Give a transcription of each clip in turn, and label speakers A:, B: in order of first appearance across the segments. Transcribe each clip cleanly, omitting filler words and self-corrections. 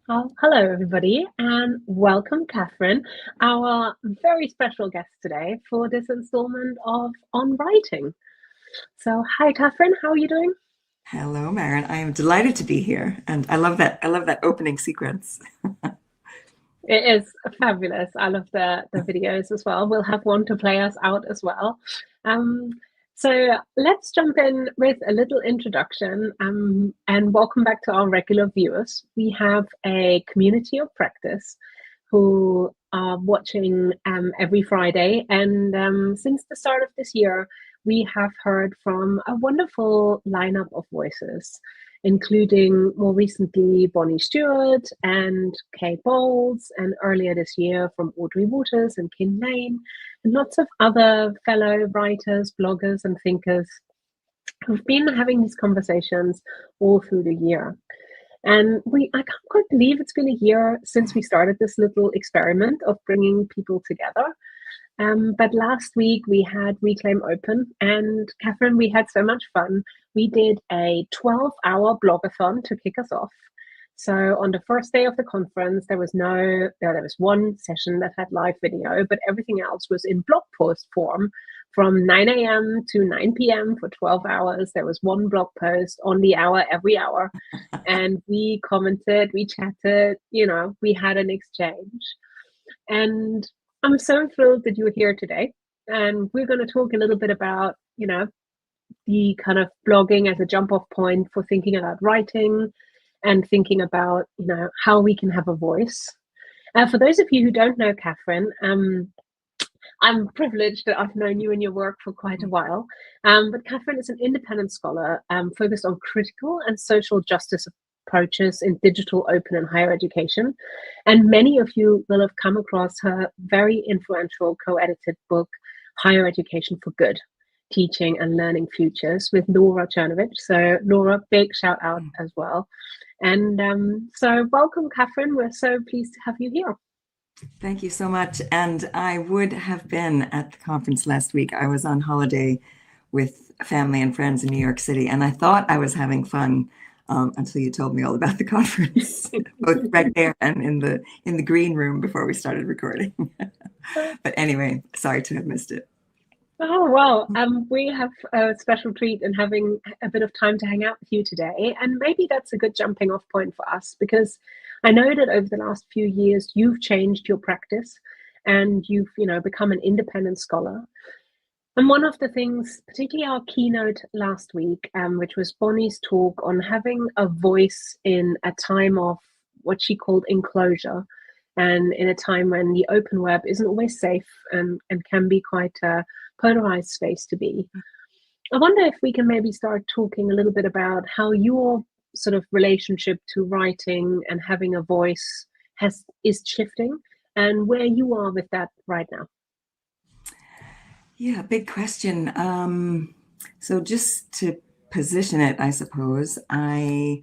A: Hello, everybody, and welcome, Catherine, our very special guest today for this installment of On Writing. So, hi, Catherine, how are you doing?
B: Hello, Maren. I am delighted to be here, and I love that. I love that opening sequence.
A: It is fabulous. I love the videos as well. We'll have one to play us out as well. Um, so let's jump in with a little introduction and welcome back to our regular viewers. We have a community of practice who are watching every Friday. And since the start of this year, we have heard from a wonderful lineup of voices, including more recently Bonnie Stewart and Kay Bowles, and earlier this year from Audrey Waters and Kim Lane, and lots of other fellow writers, bloggers, and thinkers who've been having these conversations all through the year. And I can't quite believe it's been a year since we started this little experiment of bringing people together. But last week we had Reclaim Open, and Catherine, we had so much fun. We did a 12-hour blogathon to kick us off. So on the first day of the conference, there was one session that had live video, but everything else was in blog post form from 9 a.m. to 9 p.m. for 12 hours. There was one blog post on the hour every hour. And we commented, we chatted, we had an exchange. And I'm so thrilled that you're here today. And we're going to talk a little bit about, the kind of blogging as a jump off point for thinking about writing and thinking about, how we can have a voice. For those of you who don't know Catherine, I'm privileged that I've known you and your work for quite a while. But Catherine is an independent scholar focused on critical and social justice approaches in digital, open, and higher education. And many of you will have come across her very influential co-edited book, Higher Education for Good, Teaching and Learning Futures, with Laura Czerniewicz. So Laura, big shout out as well. And so welcome, Catherine. We're so pleased to have you here.
B: Thank you so much. And I would have been at the conference last week. I was on holiday with family and friends in New York City, and I thought I was having fun until you told me all about the conference, both right there and in the green room before we started recording. But anyway, sorry to have missed it.
A: Oh, well, we have a special treat in having a bit of time to hang out with you today. And maybe that's a good jumping off point for us, because I know that over the last few years, you've changed your practice and you've, become an independent scholar. And one of the things, particularly our keynote last week, which was Bonnie's talk on having a voice in a time of what she called enclosure, and in a time when the open web isn't always safe and can be quite a polarized space to be. I wonder if we can maybe start talking a little bit about how your sort of relationship to writing and having a voice is shifting, and where you are with that right now.
B: Yeah, big question. So just to position it, I suppose, I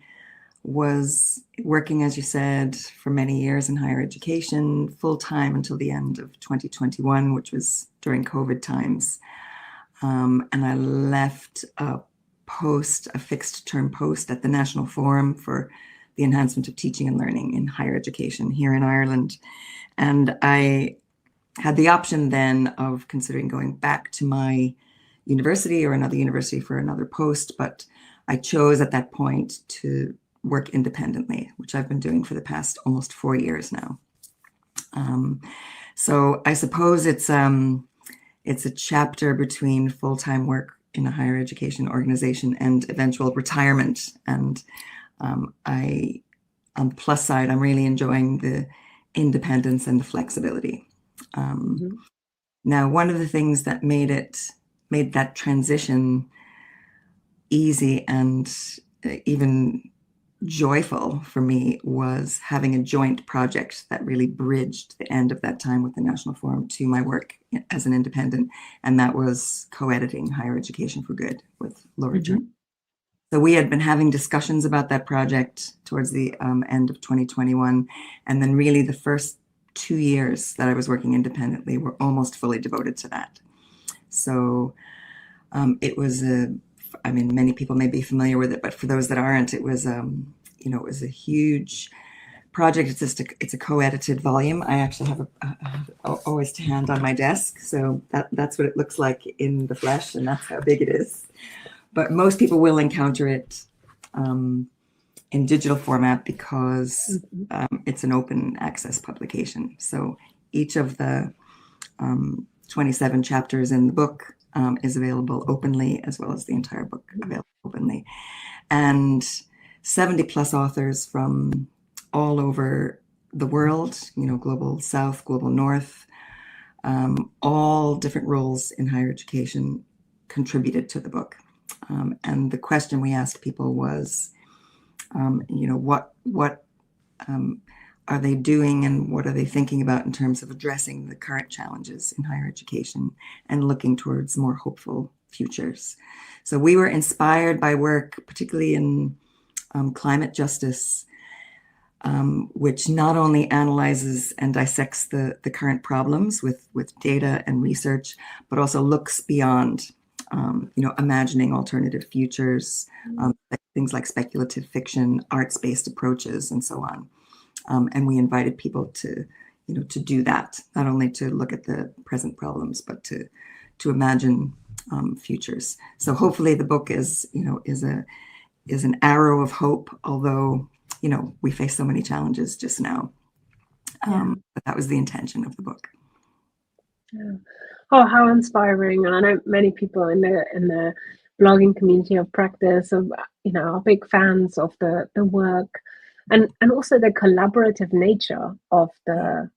B: was working, as you said, for many years in higher education, full time until the end of 2021, which was during COVID times. And I left a fixed term post at the National Forum for the Enhancement of Teaching and Learning in Higher Education here in Ireland. And I had the option then of considering going back to my university or another university for another post, but I chose at that point to work independently, which I've been doing for the past almost 4 years now. So I suppose it's a chapter between full-time work in a higher education organization and eventual retirement. And on the plus side, I'm really enjoying the independence and the flexibility. Now, one of the things that made that transition easy and even joyful for me was having a joint project that really bridged the end of that time with the National Forum to my work as an independent, and that was co-editing Higher Education for Good with Laura Czerniewicz. So we had been having discussions about that project towards the end of 2021, and then really the first 2 years that I was working independently were almost fully devoted to that. So it was many people may be familiar with it, but for those that aren't, it was, it was a huge project. It's a co-edited volume. I actually have always to hand on my desk, so that's what it looks like in the flesh, and that's how big it is. But most people will encounter it in digital format because it's an open access publication. So each of the 27 chapters in the book is available openly, as well as the entire book available openly. And 70 plus authors from all over the world, global South, global North, all different roles in higher education contributed to the book. And the question we asked people was, what are they doing and what are they thinking about in terms of addressing the current challenges in higher education and looking towards more hopeful futures. So we were inspired by work, particularly in climate justice, which not only analyzes and dissects the current problems with data and research, but also looks beyond, imagining alternative futures, things like speculative fiction, arts-based approaches, and so on. And we invited people to do that, not only to look at the present problems, but to imagine futures. So hopefully the book is an arrow of hope, although we face so many challenges just now. But that was the intention of the book.
A: Yeah. Oh, how inspiring! And I know many people in the blogging community of practice are big fans of the work, and also the collaborative nature of the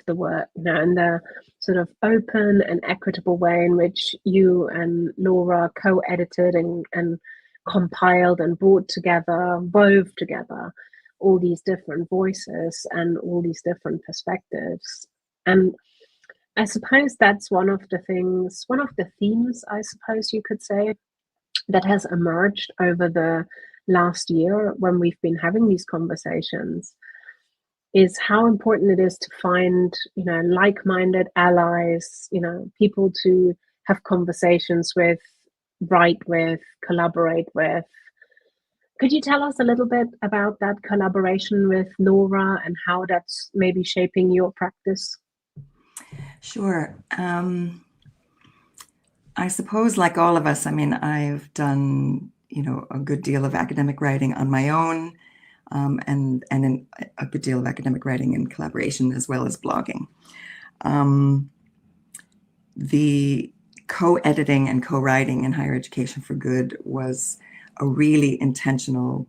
A: work, and the sort of open and equitable way in which you and Laura co-edited and compiled and brought together, wove together all these different voices and all these different perspectives. And I suppose that's one of the themes, I suppose you could say, that has emerged over the last year when we've been having these conversations, is how important it is to find, like-minded allies, people to have conversations with, write with, collaborate with. Could you tell us a little bit about that collaboration with Laura and how that's maybe shaping your practice?
B: Sure. I suppose, like all of us, I've done, a good deal of academic writing on my own, and a good deal of academic writing in collaboration, as well as blogging. The co-editing and co-writing in Higher Education for Good was a really intentional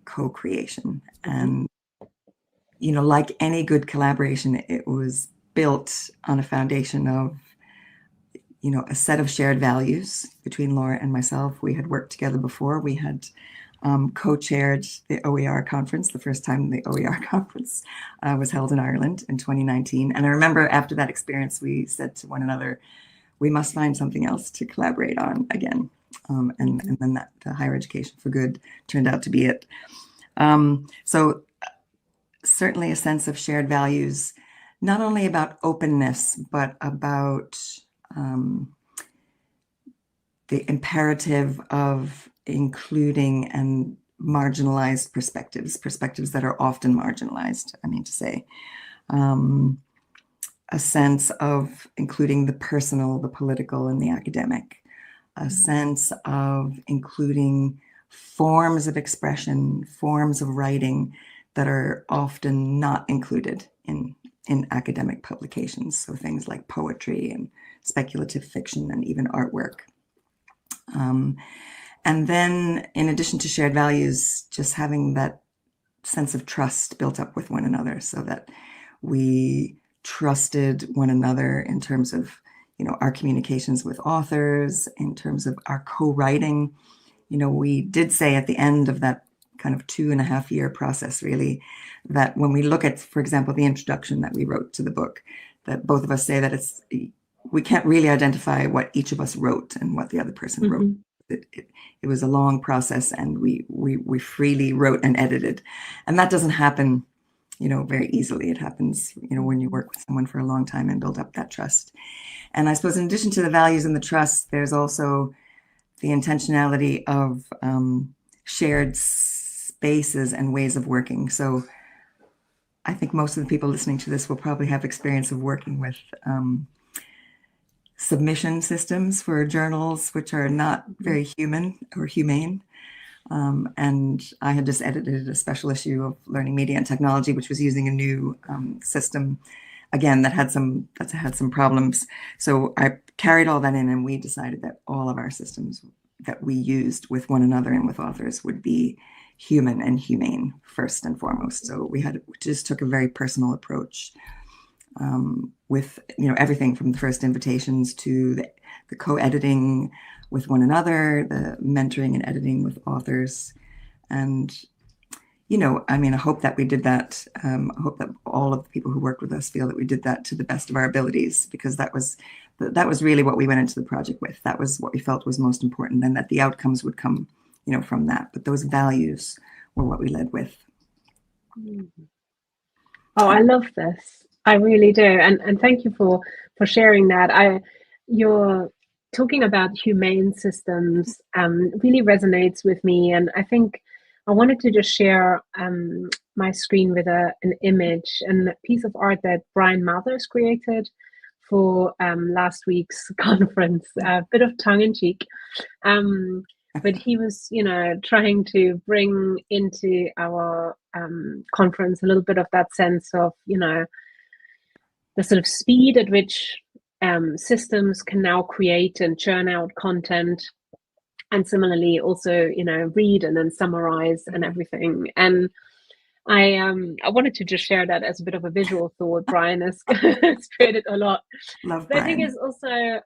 B: co-creation. And, like any good collaboration, it was built on a foundation of, a set of shared values between Laura and myself. We had worked together before. We had co-chaired the OER conference, the first time the OER conference was held in Ireland in 2019. And I remember after that experience, we said to one another, we must find something else to collaborate on again. And then the Higher Education for Good turned out to be it. So certainly a sense of shared values, not only about openness, but about the imperative of including and marginalized perspectives that are often marginalized, a sense of including the personal, the political, and the academic, a sense of including forms of expression, forms of writing that are often not included in academic publications. So things like poetry and speculative fiction and even artwork. And then, in addition to shared values, just having that sense of trust built up with one another, so that we trusted one another in terms of, our communications with authors, in terms of our co-writing. We did say at the end of that kind of 2.5-year process, really, that when we look at, for example, the introduction that we wrote to the book, that both of us say that we can't really identify what each of us wrote and what the other person wrote. It was a long process, and we freely wrote and edited, and that doesn't happen, very easily. It happens, when you work with someone for a long time and build up that trust. And I suppose in addition to the values and the trust, there's also the intentionality of shared spaces and ways of working. So I think most of the people listening to this will probably have experience of working with submission systems for journals, which are not very human or humane. And I had just edited a special issue of Learning Media and Technology, which was using a new system, again, that had some problems. So I carried all that in, and we decided that all of our systems that we used with one another and with authors would be human and humane first and foremost. So we just took a very personal approach with everything from the first invitations to the co-editing with one another, the mentoring and editing with authors. And I hope that we did that. I hope that all of the people who worked with us feel that we did that to the best of our abilities, because that was really what we went into the project with. That was what we felt was most important, and that the outcomes would come from that. But those values were what we led with.
A: Oh, I love this. I really do. And thank you for sharing that. You're talking about humane systems really resonates with me. And I think I wanted to just share my screen with an image and a piece of art that Brian Mathers created for last week's conference, a bit of tongue in cheek. But he was, trying to bring into our conference a little bit of that sense of, the sort of speed at which systems can now create and churn out content, and similarly also, read and then summarize and everything. And I wanted to just share that as a bit of a visual thought. Brian has created a lot.
B: Love
A: but
B: Brian.
A: I think it's also,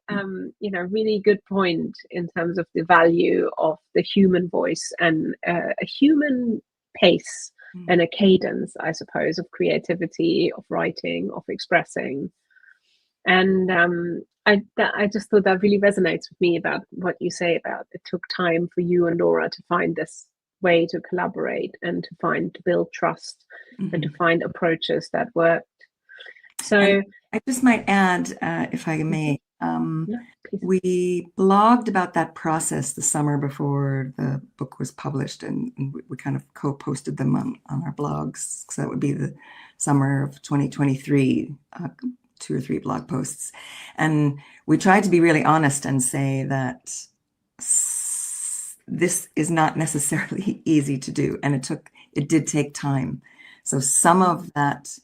A: really good point in terms of the value of the human voice and a human pace and a cadence, I suppose, of creativity, of writing, of expressing. And I just thought that really resonates with me about what you say about it took time for you and Laura to find this way to collaborate and to build trust and to find approaches that worked. So
B: and I just might add, if I may, we blogged about that process the summer before the book was published, and we kind of co-posted them on our blogs. So that would be the summer of 2023, 2 or 3 blog posts. And we tried to be really honest and say that this is not necessarily easy to do, and it did take time. So some of that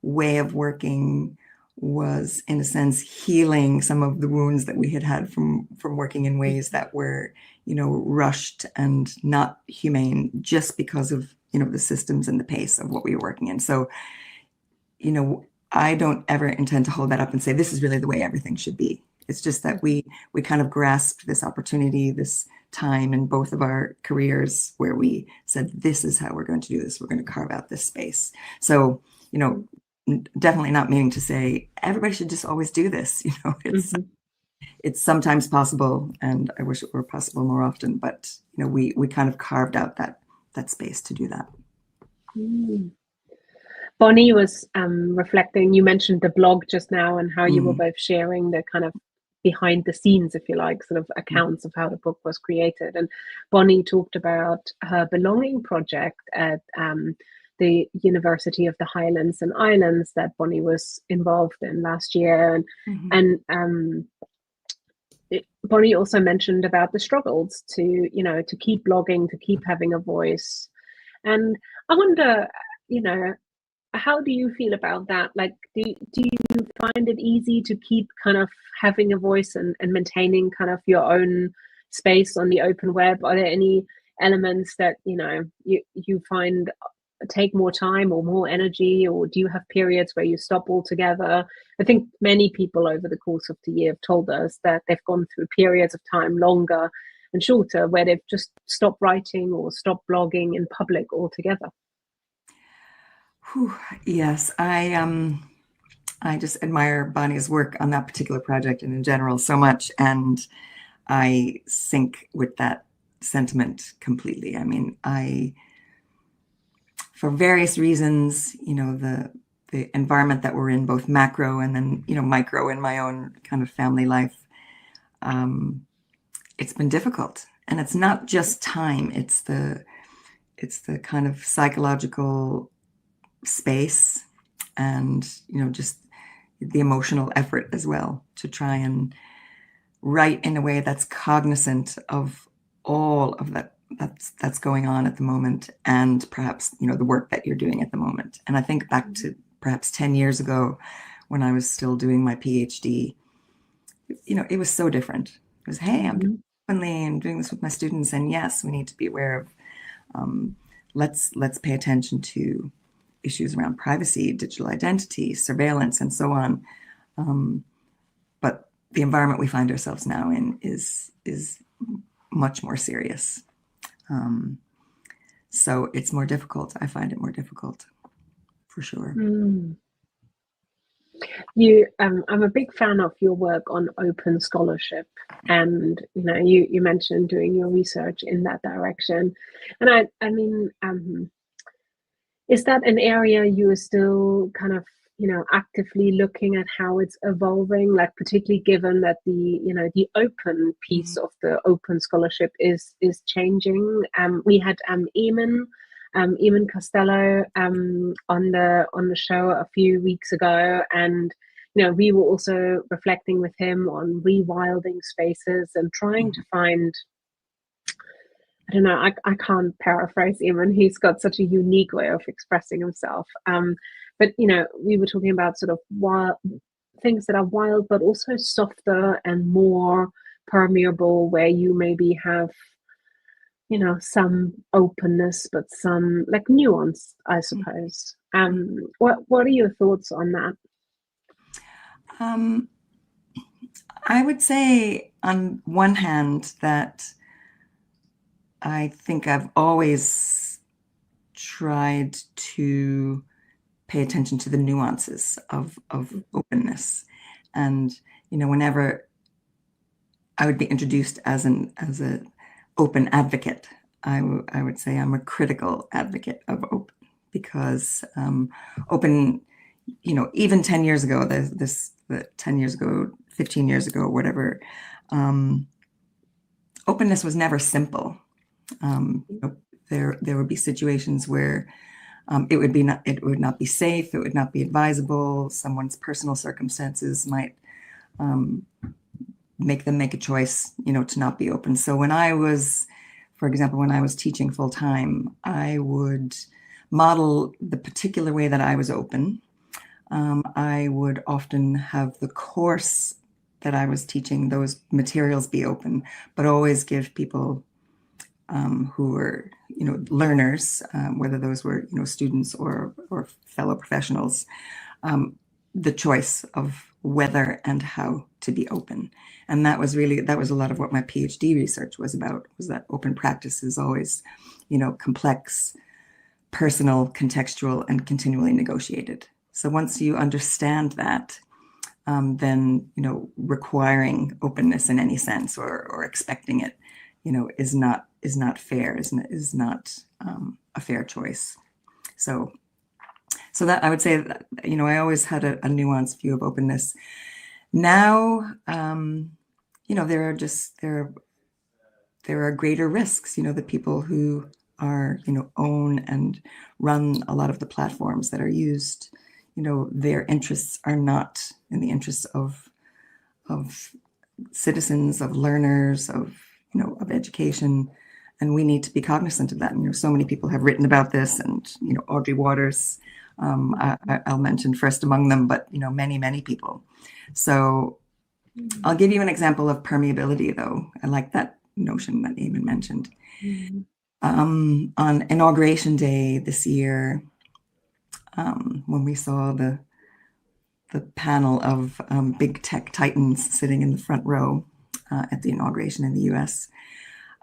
B: way of working was, in a sense, healing some of the wounds that we had from working in ways that were, rushed and not humane, just because of, the systems and the pace of what we were working in. So, I don't ever intend to hold that up and say, this is really the way everything should be. It's just that we kind of grasped this opportunity, this time in both of our careers where we said, this is how we're going to do this. We're going to carve out this space. So, definitely not meaning to say everybody should just always do this. It's sometimes possible, and I wish it were possible more often, but we kind of carved out that space to do that.
A: Bonnie was reflecting, you mentioned the blog just now and how you were both sharing the kind of behind the scenes, if you like, sort of accounts of how the book was created. And Bonnie talked about her belonging project at the University of the Highlands and Islands that Bonnie was involved in last year. And Bonnie also mentioned about the struggles to keep blogging, to keep having a voice. And I wonder, how do you feel about that? Like, do you find it easy to keep kind of having a voice and maintaining kind of your own space on the open web? Are there any elements that, you find take more time or more energy, or do you have periods where you stop altogether? I think many people over the course of the year have told us that they've gone through periods of time, longer and shorter, where they've just stopped writing or stopped blogging in public altogether.
B: Yes, I just admire Bonnie's work on that particular project and in general so much, and I sync with that sentiment completely. I mean, for various reasons, the environment that we're in, both macro and then micro in my own kind of family life, it's been difficult, and it's not just time; it's the kind of psychological space and, just the emotional effort as well to try and write in a way that's cognizant of all of that's going on at the moment, and perhaps, the work that you're doing at the moment. And I think back to perhaps 10 years ago when I was still doing my PhD, it was so different. It was, hey, I'm doing openly and doing this with my students. And yes, we need to be aware of, let's pay attention to issues around privacy, digital identity, surveillance, and so on. But the environment we find ourselves now in is much more serious. So it's more difficult. I find it more difficult, for sure.
A: I'm a big fan of your work on open scholarship, and you mentioned doing your research in that direction. And I mean, is that an area you are still kind of actively looking at how it's evolving, like particularly given that the open piece of the open scholarship is changing? We had Eamon Costello on the show a few weeks ago, and we were also reflecting with him on rewilding spaces and trying to find, I don't know, I can't paraphrase Eamon. He's got such a unique way of expressing himself. But we were talking about sort of wild things that are wild, but also softer and more permeable, where you maybe have some openness, but some like nuance, I suppose. What are your thoughts on that?
B: I would say, on one hand, that I think I've always tried to pay attention to the nuances of openness. And, whenever I would be introduced as an open advocate, I would say I'm a critical advocate of open, because open, even 10 years ago, 10 years ago, 15 years ago, whatever, openness was never simple. There would be situations where it would not be safe, it would not be advisable. Someone's personal circumstances might make them make a choice, to not be open. So for example, when I was teaching full time, I would model the particular way that I was open. I would often have the course that I was teaching, those materials be open, but always give people who were, learners, whether those were, students or fellow professionals, the choice of whether and how to be open. And that was a lot of what my PhD research was about, was that open practice is always, complex, personal, contextual, and continually negotiated. So once you understand that, then, requiring openness in any sense or expecting it, is not fair, is not a fair choice. So that I would say that, I always had a nuanced view of openness. Now, there are greater risks, the people who are, own and run a lot of the platforms that are used, their interests are not in the interests of citizens, of learners, of education. And we need to be cognizant of that. And so many people have written about this, and Audrey Waters, I'll mention first among them, but many, many people. So I'll give you an example of permeability, though. I like that notion that Eamon mentioned. On Inauguration Day this year, when we saw the panel of big tech titans sitting in the front row at the inauguration in the US,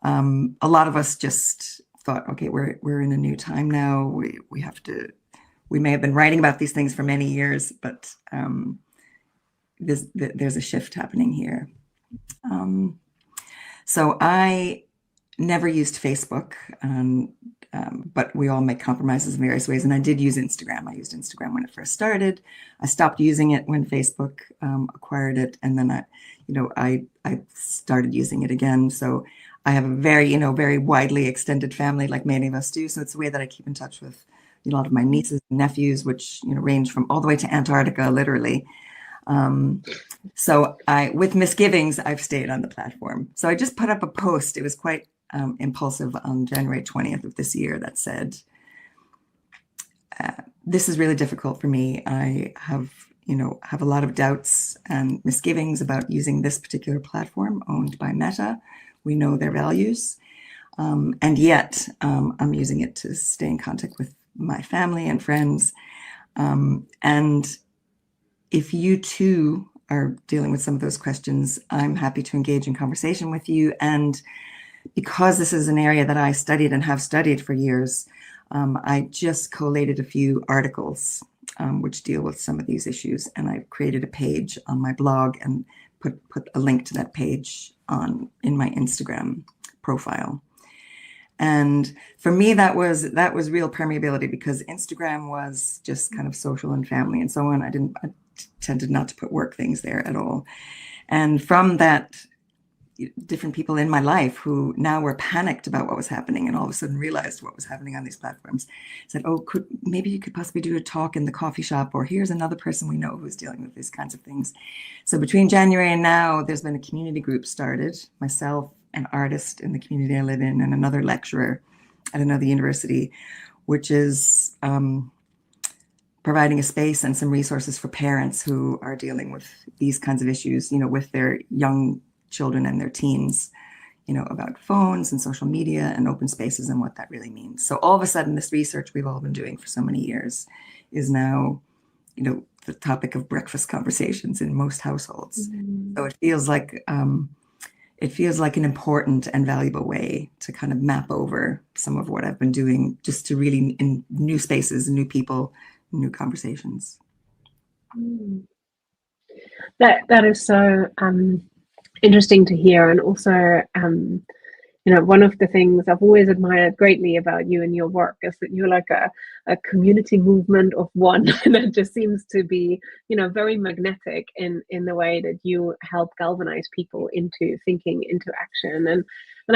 B: a lot of us just thought, okay, we're in a new time now. We may have been writing about these things for many years, but there's a shift happening here. So I never used Facebook, but we all make compromises in various ways. And I did use Instagram. I used Instagram when it first started. I stopped using it when Facebook acquired it, and then I started using it again. So I have a very, very widely extended family, like many of us do. So it's a way that I keep in touch with a lot of my nieces and nephews, which range from all the way to Antarctica, literally. So with misgivings, I've stayed on the platform. So I just put up a post. It was quite impulsive on January 20th of this year that said, this is really difficult for me. I have a lot of doubts and misgivings about using this particular platform owned by Meta. We know their values. And yet I'm using it to stay in contact with my family and friends. And if you too are dealing with some of those questions, I'm happy to engage in conversation with you. And because this is an area that I studied and have studied for years, I just collated a few articles which deal with some of these issues. And I created a page on my blog and put a link to that page in my Instagram profile. And for me, that was real permeability, because Instagram was just kind of social and family and so on. I tended not to put work things there at all. And from that, different people in my life who now were panicked about what was happening and all of a sudden realized what was happening on these platforms said, oh, maybe you could possibly do a talk in the coffee shop, or here's another person we know who's dealing with these kinds of things. So between January and now, there's been a community group started, myself, an artist in the community I live in, and another lecturer at another university, which is providing a space and some resources for parents who are dealing with these kinds of issues, with their young children and their teens, about phones and social media and open spaces and what that really means. So all of a sudden, this research we've all been doing for so many years is now, the topic of breakfast conversations in most households. Mm-hmm. So it feels like an important and valuable way to kind of map over some of what I've been doing, just to really, in new spaces, new people, new conversations.
A: That is so interesting to hear. And also, one of the things I've always admired greatly about you and your work is that you're like a community movement of one. And it just seems to be, very magnetic in the way that you help galvanize people into thinking, into action. And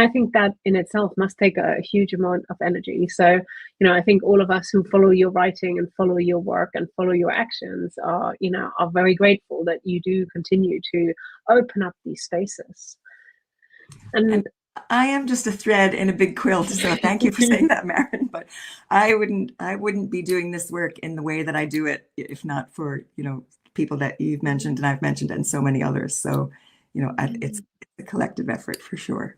A: I think that in itself must take a huge amount of energy. So, I think all of us who follow your writing and follow your work and follow your actions are very grateful that you do continue to open up these spaces. And
B: I am just a thread in a big quilt, so thank you for saying that, Maren. But I wouldn't be doing this work in the way that I do it if not for people that you've mentioned and I've mentioned and so many others. So it's a collective effort for sure.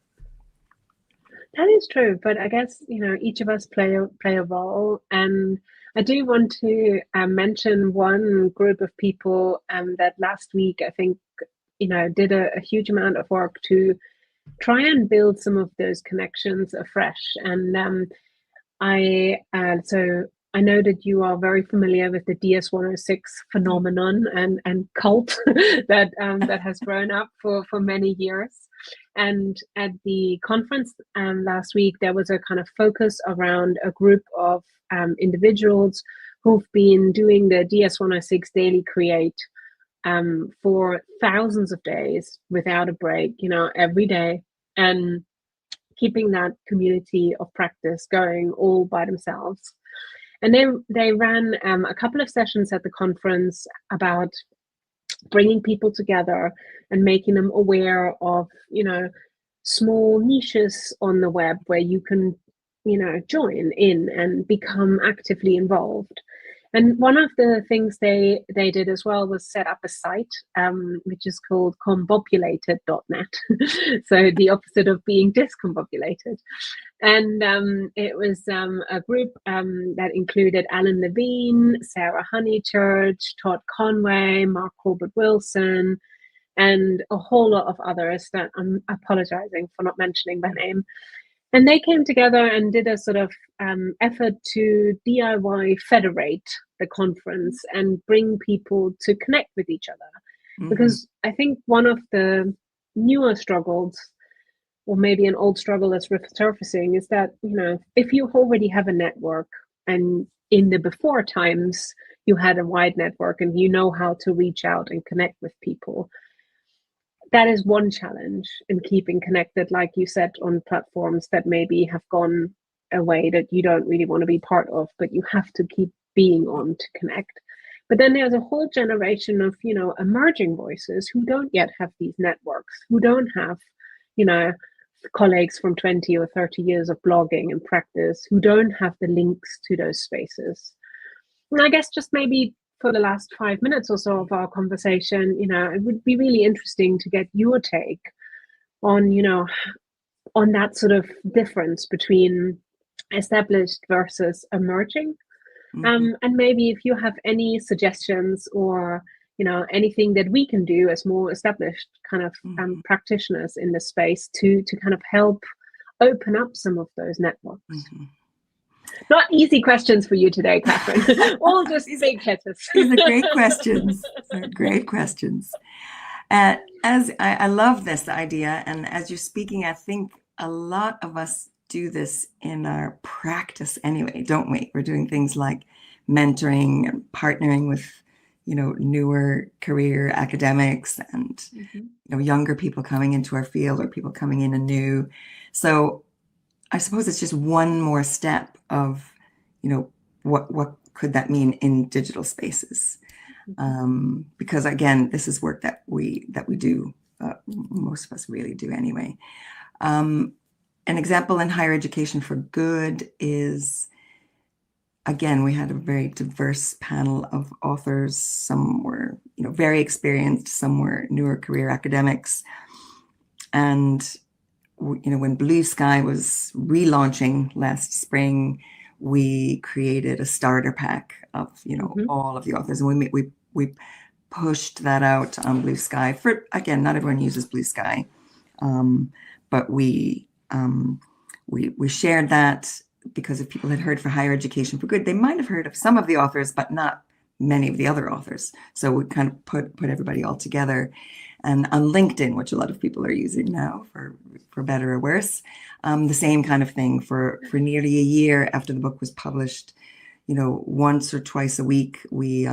A: That is true, but I guess each of us play a role, and I do want to mention one group of people that last week I think did a huge amount of work to try and build some of those connections afresh. And I know that you are very familiar with the DS-106 phenomenon and cult that has grown up for many years. And at the conference last week, there was a kind of focus around a group of individuals who've been doing the DS-106 Daily Create for thousands of days without a break, every day, and keeping that community of practice going all by themselves. And they ran a couple of sessions at the conference about bringing people together and making them aware of, small niches on the web where you can, join in and become actively involved. And one of the things they did as well was set up a site, which is called combobulated.net. So the opposite of being discombobulated. And it was a group that included Alan Levine, Sarah Honeychurch, Todd Conway, Mark Corbett Wilson, and a whole lot of others that I'm apologizing for not mentioning by name. And they came together and did a sort of effort to DIY federate the conference and bring people to connect with each other. Mm-hmm. Because I think one of the newer struggles, or maybe an old struggle that's resurfacing, is that, if you already have a network, and in the before times, you had a wide network and you know how to reach out and connect with people, that is one challenge in keeping connected, like you said, on platforms that maybe have gone a way that you don't really want to be part of, but you have to keep being on to connect. But then there's a whole generation of, emerging voices who don't yet have these networks, who don't have, colleagues from 20 or 30 years of blogging and practice, who don't have the links to those spaces. And I guess just maybe for the last 5 minutes or so of our conversation, it would be really interesting to get your take on, on that sort of difference between established versus emerging. And maybe if you have any suggestions or anything that we can do as more established kind of practitioners in this space to kind of help open up some of those networks. Not easy questions for you today, Catherine. All just big hitters.
B: These are great questions. They're great questions. As I love this idea, and as you're speaking, I think a lot of us do this in our practice anyway, don't we? We're doing things like mentoring and partnering with, newer career academics and, younger people coming into our field or people coming in anew. So I suppose it's just one more step of, what could that mean in digital spaces? Because again, this is work that we do. Most of us really do anyway. An example in Higher Education for Good is, again, we had a very diverse panel of authors. Some were, very experienced, some were newer career academics. And, when Blue Sky was relaunching last spring, we created a starter pack of, all of the authors. And we pushed that out on Blue Sky. For, again, not everyone uses Blue Sky, but we shared that because if people had heard for Higher Education for Good, they might have heard of some of the authors, but not many of the other authors. So we kind of put everybody all together. And on LinkedIn, which a lot of people are using now for better or worse, the same kind of thing for nearly a year after the book was published. Once or twice a week, we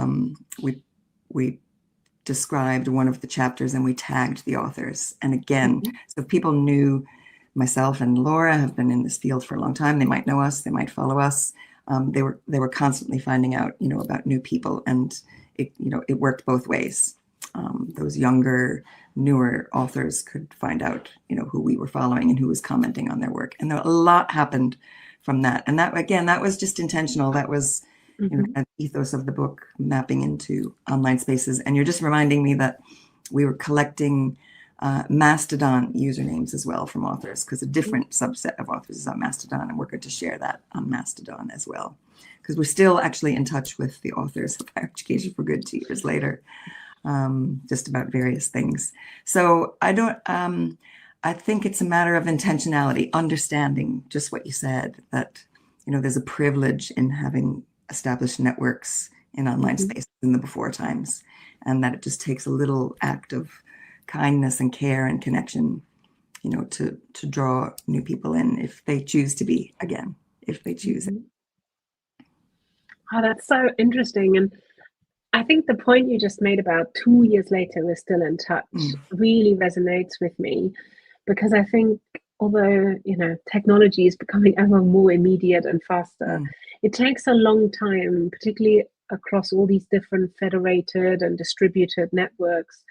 B: described one of the chapters and we tagged the authors. And again, so people knew. Myself and Laura have been in this field for a long time. They might know us, they might follow us. They were constantly finding out, about new people, and it worked both ways. Those younger, newer authors could find out, who we were following and who was commenting on their work. And a lot happened from that. And that, again, that was just intentional. That was, an ethos of the book mapping into online spaces. And you're just reminding me that we were collecting Mastodon usernames as well from authors, because a different subset of authors is on Mastodon, and we're going to share that on Mastodon as well, because we're still actually in touch with the authors of Higher Education for Good 2 years later, just about various things. So I think it's a matter of intentionality, understanding just what you said, that there's a privilege in having established networks in online spaces in the before times, and that it just takes a little act of kindness and care and connection, to draw new people in if they choose to be, again, if they choose it.
A: Oh, that's so interesting. And I think the point you just made about 2 years later, we're still in touch, really resonates with me, because I think although, technology is becoming ever more immediate and faster, it takes a long time, particularly across all these different federated and distributed networks,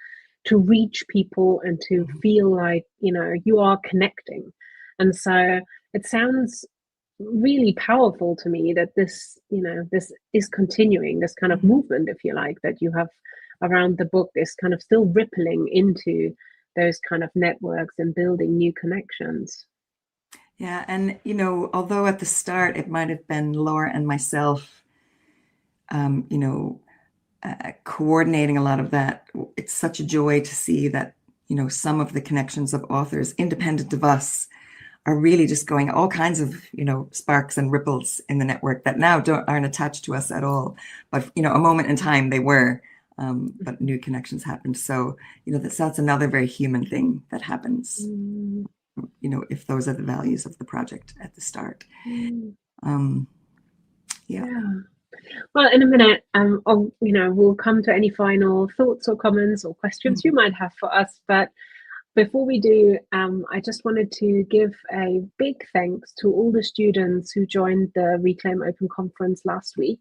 A: to reach people and to feel like, you are connecting. And so it sounds really powerful to me that this, this is continuing, this kind of movement, if you like, that you have around the book is kind of still rippling into those kind of networks and building new connections.
B: Yeah. And, although at the start it might have been Laura and myself, coordinating a lot of that, it's such a joy to see that, some of the connections of authors independent of us are really just going all kinds of, sparks and ripples in the network that now aren't attached to us at all. But, a moment in time they were, but new connections happened. So, that's another very human thing that happens, if those are the values of the project at the start. Yeah.
A: Well, in a minute, we'll come to any final thoughts or comments or questions you might have for us. But before we do, I just wanted to give a big thanks to all the students who joined the Reclaim Open conference last week.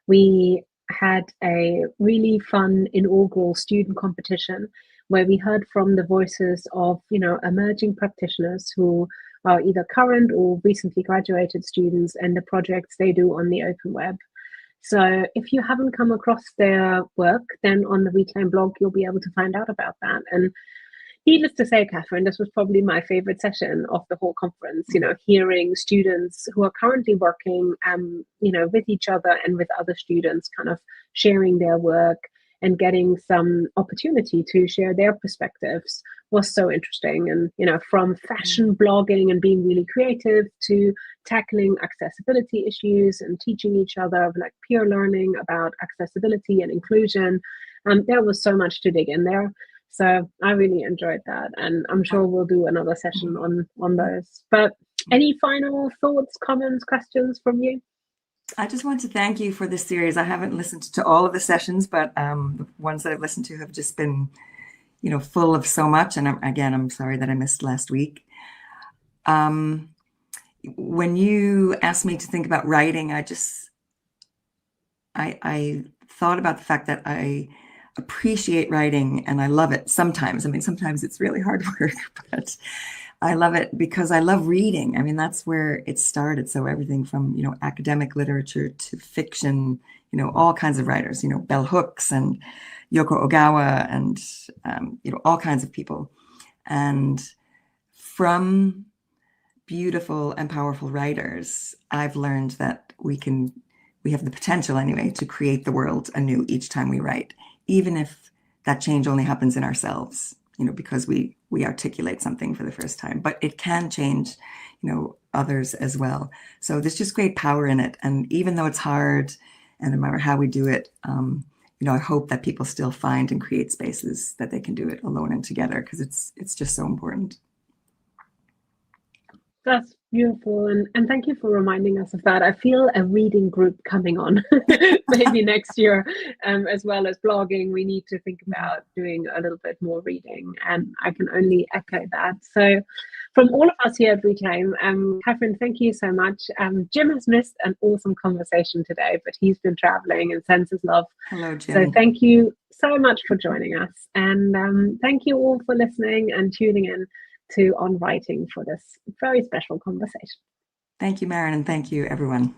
A: We had a really fun inaugural student competition where we heard from the voices of, emerging practitioners who are either current or recently graduated students and the projects they do on the open web. So if you haven't come across their work, then on the Reclaim blog, you'll be able to find out about that. And needless to say, Catherine, this was probably my favorite session of the whole conference, hearing students who are currently working, with each other and with other students, kind of sharing their work and getting some opportunity to share their perspectives was so interesting. And, from fashion blogging and being really creative to tackling accessibility issues and teaching each other, like peer learning about accessibility and inclusion. There was so much to dig in there. So I really enjoyed that, and I'm sure we'll do another session on those. But any final thoughts, comments, questions from you?
B: I just want to thank you for this series. I haven't listened to all of the sessions, but the ones that I've listened to have just been, full of so much. And I'm sorry that I missed last week. When you asked me to think about writing, I thought about the fact that I appreciate writing and I love it sometimes. I mean, sometimes it's really hard work, but I love it because I love reading. I mean, that's where it started. So everything from, academic literature to fiction, all kinds of writers, bell hooks and Yoko Ogawa and, all kinds of people. And from beautiful and powerful writers, I've learned that we have the potential anyway to create the world anew each time we write, even if that change only happens in ourselves, because we articulate something for the first time, but it can change, others as well. So there's just great power in it. And even though it's hard, and no matter how we do it, I hope that people still find and create spaces that they can do it alone and together, because it's just so important.
A: That's beautiful. And thank you for reminding us of that. I feel a reading group coming on maybe next year, as well as blogging. We need to think about doing a little bit more reading, and I can only echo that. So from all of us here at Reclaim, Catherine, thank you so much. Jim has missed an awesome conversation today, but he's been traveling and sends his love.
B: Hello, Jim.
A: So thank you so much for joining us. And thank you all for listening and tuning in to On Writing for this very special conversation.
B: Thank you, Maren, and thank you, everyone.